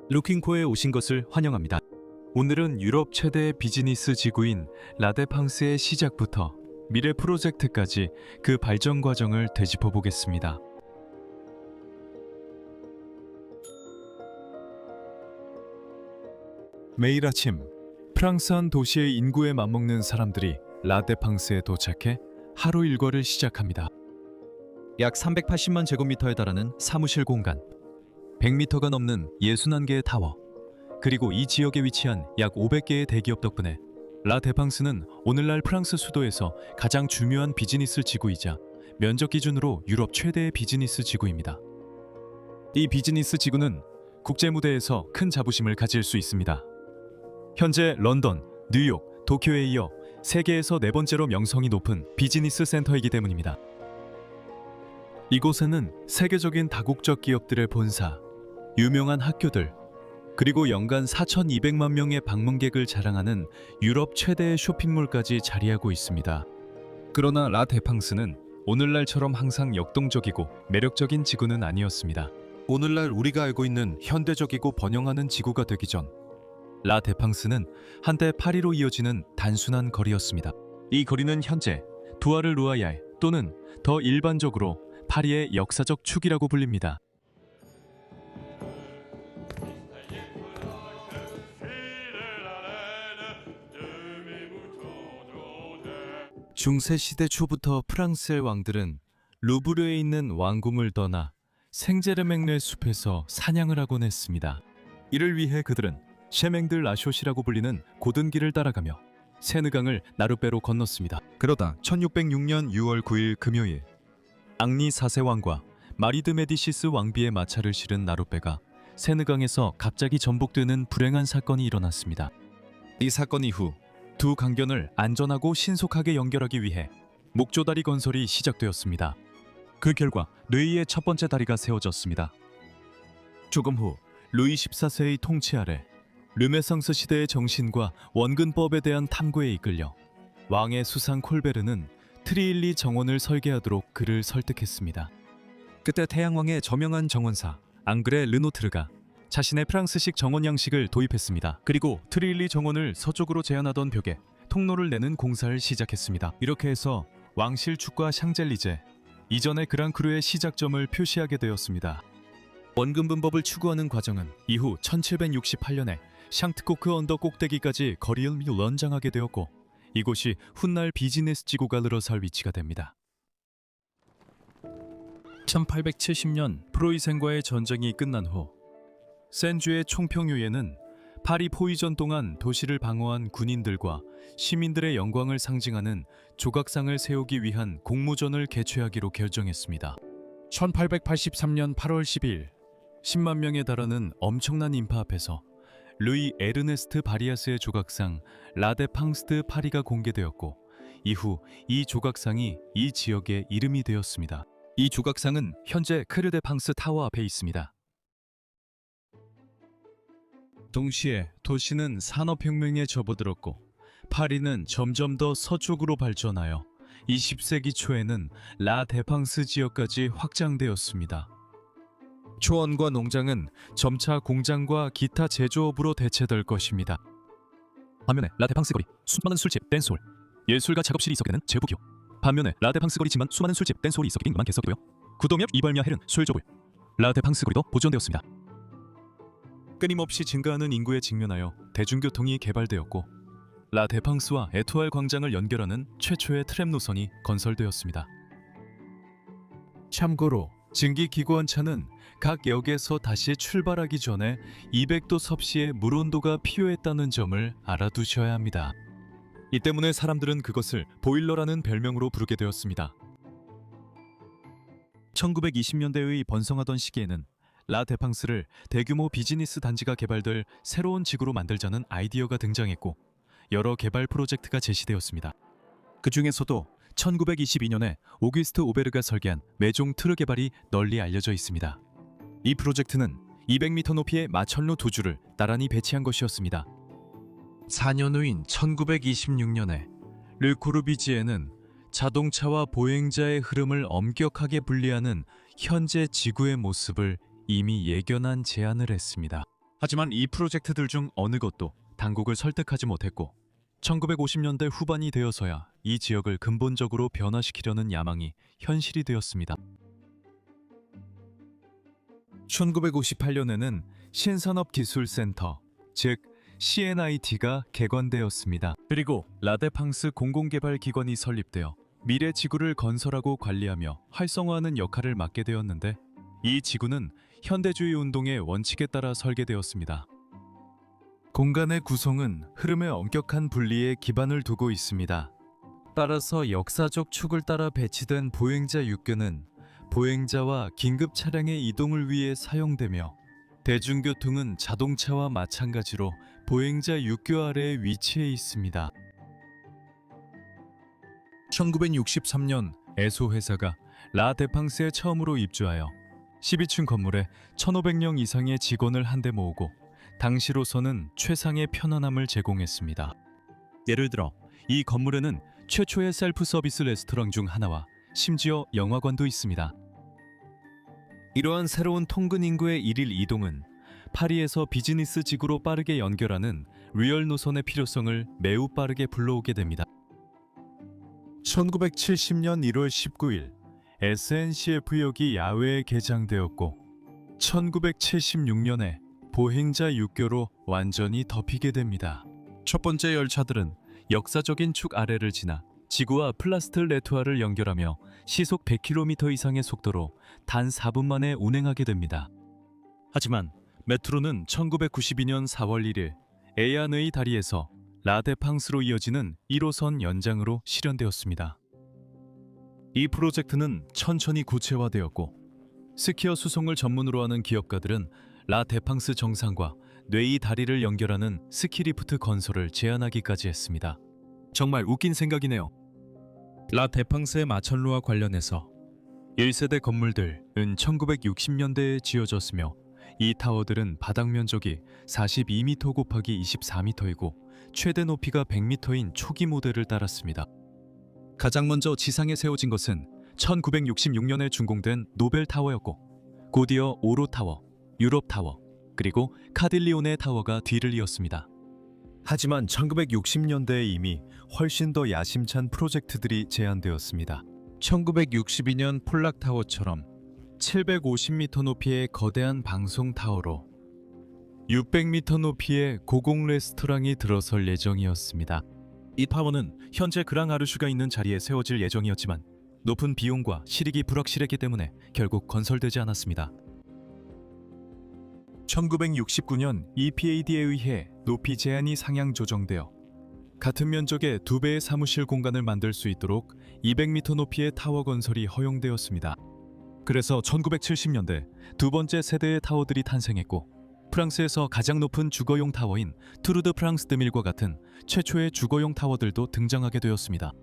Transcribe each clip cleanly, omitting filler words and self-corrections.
루킹코에 오신 것을 환영합니다. 오늘은 유럽 최대의 비즈니스 지구인 라데팡스의 시작부터 미래 프로젝트까지 그 발전 과정을 되짚어 보겠습니다. 매일 아침 프랑스 한 도시의 인구에 맞먹는 사람들이 라데팡스에 도착해 하루 일과를 시작합니다. 약 380만 제곱미터에 달하는 사무실 공간, 100m가 넘는 61개의 타워, 그리고 이 지역에 위치한 약 500개의 대기업 덕분에 라데팡스는 오늘날 프랑스 수도에서 가장 중요한 비즈니스 지구이자 면적 기준으로 유럽 최대의 비즈니스 지구입니다. 이 비즈니스 지구는 국제 무대에서 큰 자부심을 가질 수 있습니다. 현재 런던, 뉴욕, 도쿄에 이어 세계에서 네 번째로 명성이 높은 비즈니스 센터이기 때문입니다. 이곳에는 세계적인 다국적 기업들의 본사, 유명한 학교들, 그리고 연간 4,200만 명의 방문객을 자랑하는 유럽 최대의 쇼핑몰까지 자리하고 있습니다. 그러나 라데팡스는 오늘날처럼 항상 역동적이고 매력적인 지구는 아니었습니다. 오늘날 우리가 알고 있는 현대적이고 번영하는 지구가 되기 전 라데팡스는 한때 파리로 이어지는 단순한 거리였습니다. 이 거리는 현재 두아르 루아얄 또는 더 일반적으로 파리의 역사적 축이라고 불립니다. 중세 시대 초부터 프랑스의 왕들은 루브르에 있는 왕궁을 떠나 생제르맹르의 숲에서 사냥을 하곤 했습니다. 이를 위해 그들은 셰맹드 라쇼시라고 불리는 고든 길을 따라가며 세느강을 나룻배로 건넜습니다. 그러다 1606년 6월 9일 금요일, 앙리 4세 왕과 마리드 메디시스 왕비의 마차를 실은 나룻배가 세느강에서 갑자기 전복되는 불행한 사건이 일어났습니다. 이 사건 이후 두 강변을 안전하고 신속하게 연결하기 위해 목조다리 건설이 시작되었습니다. 그 결과 르이의 첫 번째 다리가 세워졌습니다. 조금 후 루이 14세의 통치 아래 르네상스 시대의 정신과 원근법에 대한 탐구에 이끌려 왕의 수상 콜베르는 트리일리 정원을 설계하도록 그를 설득했습니다. 그때 태양왕의 저명한 정원사 앙그레 르노트르가 자신의 프랑스식 정원 양식을 도입했습니다. 그리고 트리일리 정원을 서쪽으로 제한하던 벽에 통로를 내는 공사를 시작했습니다. 이렇게 해서 왕실축과 샹젤리제, 이전의 그랑크루의 시작점을 표시하게 되었습니다. 원근분법을 추구하는 과정은 이후 1768년에 샹트코크 언덕 꼭대기까지 거리를 연장하게 되었고, 이곳이 훗날 비즈니스 지구가 늘어설 위치가 됩니다. 1870년 프로이센과의 전쟁이 끝난 후 센주의 총평유예는 파리 포위전 동안 도시를 방어한 군인들과 시민들의 영광을 상징하는 조각상을 세우기 위한 공모전을 개최하기로 결정했습니다. 1883년 8월 10일 10만 명에 달하는 엄청난 인파 앞에서 루이 에르네스트 바리아스의 조각상 라데팡스드 파리가 공개되었고, 이후 이 조각상이 이 지역의 이름이 되었습니다. 이 조각상은 현재 크르데팡스 타워 앞에 있습니다. 동시에 도시는 산업혁명에 접어들었고 파리는 점점 더 서쪽으로 발전하여 20세기 초에는 라데팡스 지역까지 확장되었습니다. 초원과 농장은 점차 공장과 기타 제조업으로 대체될 것입니다. 반면에 라데팡스 거리, 수많은 술집, 댄스홀, 예술가 작업실이 있었게 되는 제부기업. 반면에 라데팡스 거리지만 수많은 술집, 댄스홀이 있었게 된 개석도요. 구도엽, 이벌며 헤른, 술조불. 라데팡스 거리도 보존되었습니다. 끊임없이 증가하는 인구에 직면하여 대중교통이 개발되었고, 라데팡스와 에투알 광장을 연결하는 최초의 트램 노선이 건설되었습니다. 참고로 증기기관차는 각 역에서 다시 출발하기 전에 200도 섭씨의 물온도가 필요했다는 점을 알아두셔야 합니다. 이 때문에 사람들은 그것을 보일러라는 별명으로 부르게 되었습니다. 1920년대의 번성하던 시기에는 라데팡스를 대규모 비즈니스 단지가 개발될 새로운 지구로 만들자는 아이디어가 등장했고, 여러 개발 프로젝트가 제시되었습니다. 그 중에서도 1922년에 오규스트 오베르가 설계한 메종 트르 개발이 널리 알려져 있습니다. 이 프로젝트는 200m 높이의 마천루 두 줄을 나란히 배치한 것이었습니다. 4년 후인 1926년에 르코르비지에는 자동차와 보행자의 흐름을 엄격하게 분리하는 현재 지구의 모습을 이미 예견한 제안을 했습니다. 하지만 이 프로젝트들 중 어느 것도 당국을 설득하지 못했고 1950년대 후반이 되어서야 이 지역을 근본적으로 변화시키려는 야망이 현실이 되었습니다. 1958년에는 신산업기술센터, 즉 CNIT가 개관되었습니다. 그리고 라데팡스 공공개발기관이 설립되어 미래 지구를 건설하고 관리하며 활성화하는 역할을 맡게 되었는데 이 지구는 현대주의 운동의 원칙에 따라 설계되었습니다. 공간의 구성은 흐름의 엄격한 분리에 기반을 두고 있습니다. 따라서 역사적 축을 따라 배치된 보행자 육교는 보행자와 긴급 차량의 이동을 위해 사용되며 대중교통은 자동차와 마찬가지로 보행자 육교 아래에 위치해 있습니다. 1963년 에소 회사가 라데팡스에 처음으로 입주하여 12층 건물에 1,500명 이상의 직원을 한데 모으고 당시로서는 최상의 편안함을 제공했습니다. 예를 들어 이 건물에는 최초의 셀프 서비스 레스토랑 중 하나와 심지어 영화관도 있습니다. 이러한 새로운 통근 인구의 일일 이동은 파리에서 비즈니스 지구로 빠르게 연결하는 리얼 노선의 필요성을 매우 빠르게 불러오게 됩니다. 1970년 1월 19일 SNCF역이 야외에 개장되었고 1976년에 보행자 육교로 완전히 덮이게 됩니다. 첫 번째 열차들은 역사적인 축 아래를 지나 지구와 플라스트 레투아를 연결하며 시속 100km 이상의 속도로 단 4분 만에 운행하게 됩니다. 하지만 메트로는 1992년 4월 1일 에안의 다리에서 라데팡스로 이어지는 1호선 연장으로 실현되었습니다. 이 프로젝트는 천천히 구체화되었고 스키어 수송을 전문으로 하는 기업가들은 라데팡스 정상과 뇌이 다리를 연결하는 스키리프트 건설을 제안하기까지 했습니다. 정말 웃긴 생각이네요. 라데팡스의 마천루와 관련해서 1세대 건물들은 1960년대에 지어졌으며 이 타워들은 바닥 면적이 42m 곱하기 24m이고 최대 높이가 100m인 초기 모델을 따랐습니다. 가장 먼저 지상에 세워진 것은 1966년에 준공된 노벨 타워였고 곧이어 오로 타워, 유럽 타워, 그리고 카딜리오네 타워가 뒤를 이었습니다. 하지만 1960년대에 이미 훨씬 더 야심찬 프로젝트들이 제안되었습니다. 1962년 폴락 타워처럼 750m 높이의 거대한 방송 타워로 600m 높이의 고공 레스토랑이 들어설 예정이었습니다. 이 타워는 현재 그랑 아르슈가 있는 자리에 세워질 예정이었지만 높은 비용과 실익이 불확실했기 때문에 결국 건설되지 않았습니다. 1969년 EPAD에 의해 높이 제한이 상향 조정되어 같은 면적의 2배의 사무실 공간을 만들 수 있도록 200m 높이의 타워 건설이 허용되었습니다. 그래서 1970년대 두 번째 세대의 타워들이 탄생했고 프랑스에서 가장 높은 주거용 타워인 투르드 프랑스 드밀과 같은 최초의 주거용 타워들도 등장하게 되었습니다.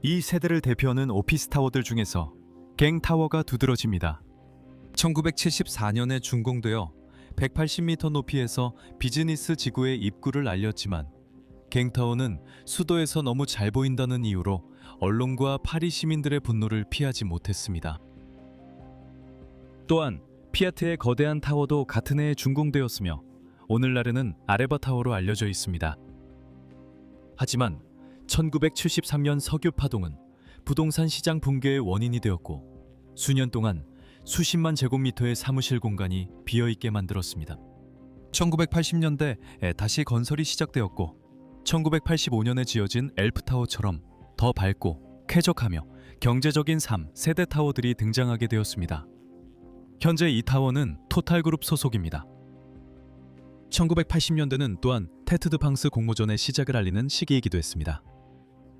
이 세대를 대표하는 오피스 타워들 중에서 갱 타워가 두드러집니다. 1974년에 준공되어 180m 높이에서 비즈니스 지구의 입구를 알렸지만 갱타워는 수도에서 너무 잘 보인다는 이유로 언론과 파리 시민들의 분노를 피하지 못했습니다. 또한 피아트의 거대한 타워도 같은 해에 준공되었으며 오늘날에는 아레바 타워로 알려져 있습니다. 하지만 1973년 석유 파동은 부동산 시장 붕괴의 원인이 되었고 수년 동안 수십만 제곱미터의 사무실 공간이 비어있게 만들었습니다. 1980년대에 다시 건설이 시작되었고 1985년에 지어진 엘프타워처럼 더 밝고 쾌적하며 경제적인 3세대 타워들이 등장하게 되었습니다. 현재 이 타워는 토탈그룹 소속입니다. 1980년대는 또한 테트드팡스 공모전의 시작을 알리는 시기이기도 했습니다.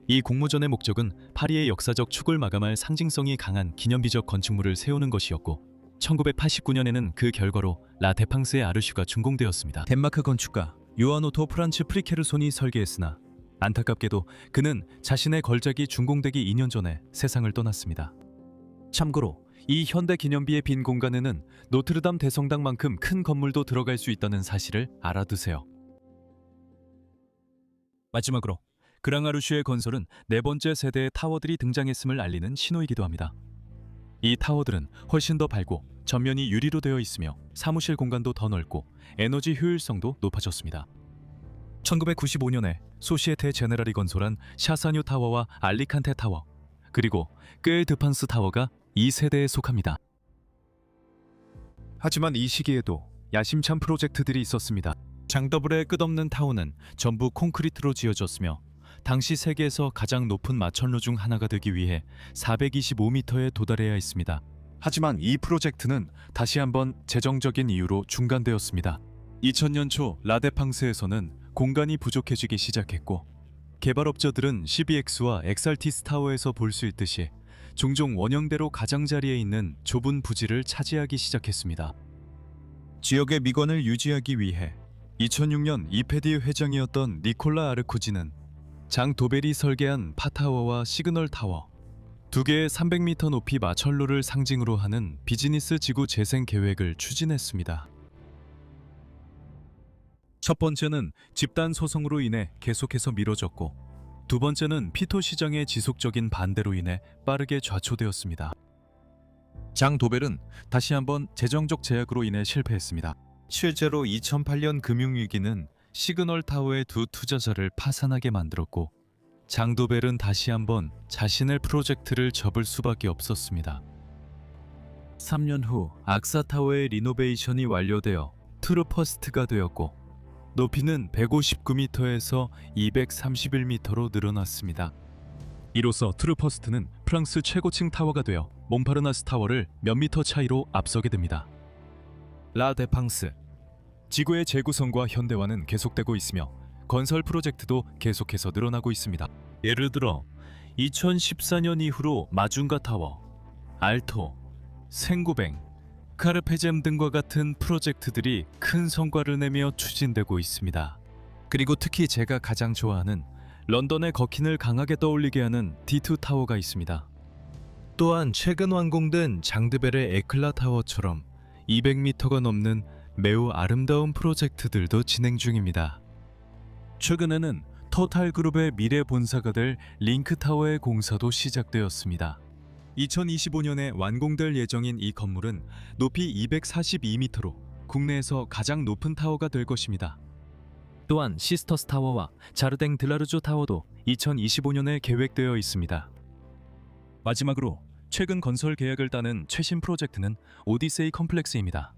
이 공모전의 목적은 파리의 역사적 축을 마감할 상징성이 강한 기념비적 건축물을 세우는 것이었고 1989년에는 그 결과로 라데팡스의 아르슈가 준공되었습니다. 덴마크 건축가 요한 오토 프란츠 프리케르손이 설계했으나 안타깝게도 그는 자신의 걸작이 준공되기 2년 전에 세상을 떠났습니다. 참고로 이 현대 기념비의 빈 공간에는 노트르담 대성당만큼 큰 건물도 들어갈 수 있다는 사실을 알아두세요. 마지막으로 그랑아르슈의 건설은 네 번째 세대의 타워들이 등장했음을 알리는 신호이기도 합니다. 이 타워들은 훨씬 더 밝고 전면이 유리로 되어 있으며 사무실 공간도 더 넓고 에너지 효율성도 높아졌습니다. 1995년에 소시에테 제네랄이 건설한 샤사뉴 타워와 알리칸테 타워, 그리고 끄엘 드판스 타워가 이 세대에 속합니다. 하지만 이 시기에도 야심찬 프로젝트들이 있었습니다. 장더블의 끝없는 타워는 전부 콘크리트로 지어졌으며 당시 세계에서 가장 높은 마천루 중 하나가 되기 위해 425m에 도달해야 했습니다. 하지만 이 프로젝트는 다시 한번 재정적인 이유로 중단되었습니다. 2000년 초 라데팡스에서는 공간이 부족해지기 시작했고, 개발업자들은 CBX와 엑살티스 타워에서 볼 수 있듯이 종종 원형대로 가장자리에 있는 좁은 부지를 차지하기 시작했습니다. 지역의 미관을 유지하기 위해 2006년 이페디 회장이었던 니콜라 아르쿠지는 장 도벨이 설계한 파타워와 시그널 타워, 두 개의 300m 높이 마천루를 상징으로 하는 비즈니스 지구 재생 계획을 추진했습니다. 첫 번째는 집단 소송으로 인해 계속해서 미뤄졌고, 두 번째는 피토 시장의 지속적인 반대로 인해 빠르게 좌초되었습니다. 장 도벨은 다시 한번 재정적 제약으로 인해 실패했습니다. 실제로 2008년 금융위기는 시그널 타워의 두 투자자를 파산하게 만들었고, 장 도벨은 다시 한번 자신의 프로젝트를 접을 수밖에 없었습니다. 3년 후 악사 타워의 리노베이션이 완료되어 트루퍼스트가 되었고, 높이는 159m에서 231m로 늘어났습니다. 이로써 트루퍼스트는 프랑스 최고층 타워가 되어 몽파르나스 타워를 몇 미터 차이로 앞서게 됩니다. 라 데팡스, 지구의 재구성과 현대화는 계속되고 있으며 건설 프로젝트도 계속해서 늘어나고 있습니다. 예를 들어 2014년 이후로 마중가 타워, 알토, 생구뱅, 카르페젬 등과 같은 프로젝트들이 큰 성과를 내며 추진되고 있습니다. 그리고 특히 제가 가장 좋아하는 런던의 거킨을 강하게 떠올리게 하는 D2 타워가 있습니다. 또한 최근 완공된 장드벨의 에클라 타워처럼 200m가 넘는 매우 아름다운 프로젝트들도 진행 중입니다. 최근에는 토탈그룹의 미래 본사가 될 링크타워의 공사도 시작되었습니다. 2025년에 완공될 예정인 이 건물은 높이 242m로 국내에서 가장 높은 타워가 될 것입니다. 또한 시스터스 타워와 자르댕 드라르조 타워도 2025년에 계획되어 있습니다. 마지막으로 최근 건설 계약을 따는 최신 프로젝트는 오디세이 컴플렉스입니다.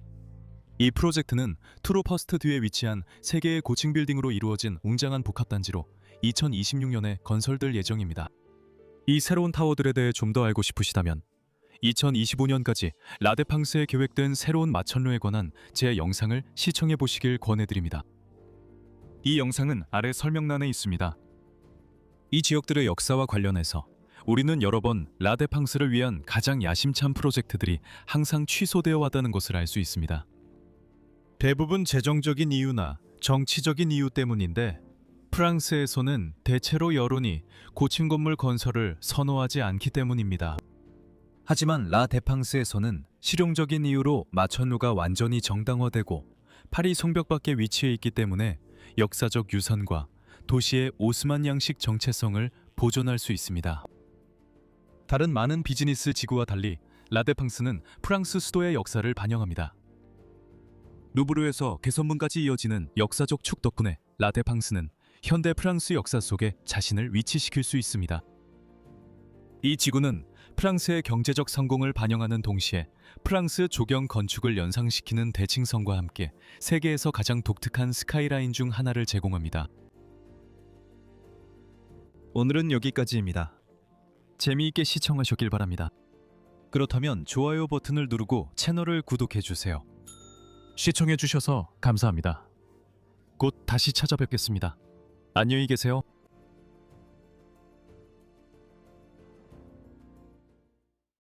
이 프로젝트는 투로퍼스트 뒤에 위치한 3개의 고층 빌딩으로 이루어진 웅장한 복합단지로 2026년에 건설될 예정입니다. 이 새로운 타워들에 대해 좀 더 알고 싶으시다면 2025년까지 라데팡스에 계획된 새로운 마천루에 관한 제 영상을 시청해 보시길 권해드립니다. 이 영상은 아래 설명란에 있습니다. 이 지역들의 역사와 관련해서 우리는 여러 번 라데팡스를 위한 가장 야심찬 프로젝트들이 항상 취소되어 왔다는 것을 알 수 있습니다. 대부분 재정적인 이유나 정치적인 이유 때문인데, 프랑스에서는 대체로 여론이 고층 건물 건설을 선호하지 않기 때문입니다. 하지만 라 데팡스에서는 실용적인 이유로 마천루가 완전히 정당화되고 파리 성벽 밖에 위치해 있기 때문에 역사적 유산과 도시의 오스만 양식 정체성을 보존할 수 있습니다. 다른 많은 비즈니스 지구와 달리 라 데팡스는 프랑스 수도의 역사를 반영합니다. 루브르에서 개선문까지 이어지는 역사적 축 덕분에 라 데팡스는 현대 프랑스 역사 속에 자신을 위치시킬 수 있습니다. 이 지구는 프랑스의 경제적 성공을 반영하는 동시에 프랑스 조경 건축을 연상시키는 대칭성과 함께 세계에서 가장 독특한 스카이라인 중 하나를 제공합니다. 오늘은 여기까지입니다. 재미있게 시청하셨길 바랍니다. 그렇다면 좋아요 버튼을 누르고 채널을 구독해주세요. 시청해주셔서 감사합니다. 곧 다시 찾아뵙겠습니다. 안녕히 계세요.